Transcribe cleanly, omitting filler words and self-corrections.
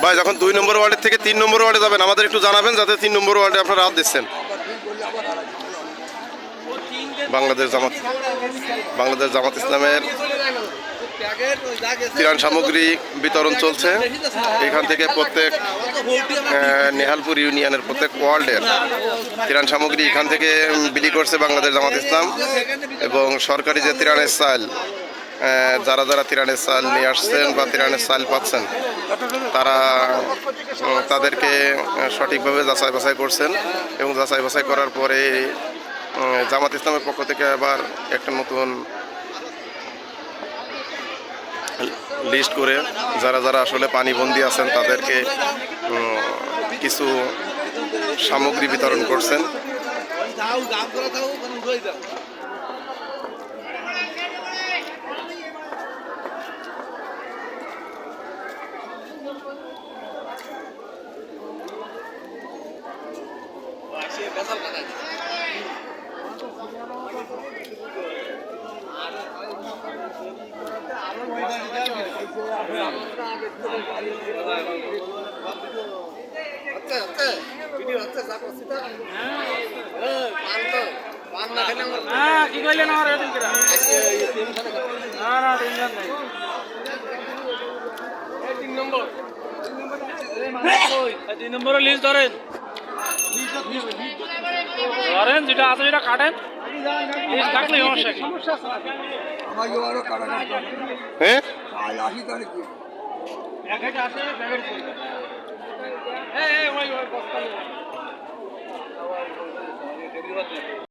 ভাই যখন 2 নম্বর ওয়ার্ডের থেকে 3 নম্বর ওয়ার্ডে যাবেন আমাদের একটু জানাবেন, যাতে 3 নম্বর ওয়ার্ডে আপনারা হাত দিচ্ছেন। বাংলাদেশ জামাত ইসলামের ত্রাণ সামগ্রী বিতরণ চলছে। এখান থেকে প্রত্যেক নেহালপুর ইউনিয়নের প্রত্যেক ওয়ার্ডের ত্রাণ সামগ্রী এখান থেকে বিলি করছে বাংলাদেশ জামাত ইসলাম। এবং সরকারি যে ত্রাণের চাল, যারা যারা ত্রাণের চাল নিয়ে আসছেন বা ত্রাণের চাল পাচ্ছেন, তারা তাদেরকে সঠিকভাবে যাচাই বাছাই করছেন। এবং যাচাই বাছাই করার পরে জামাত ইসলামের পক্ষ থেকে আবার একটা নতুন লিস্ট করে যারা যারা আসলে পানিবন্দী আছেন তাদেরকে কিছু সামগ্রী বিতরণ করছেন। তিন নম্বরের লিস্ট ধরেন, যেটা আছে সেটা কাটেন। লিস্ট থাকলে সমস্যা কি? হ্যাঁ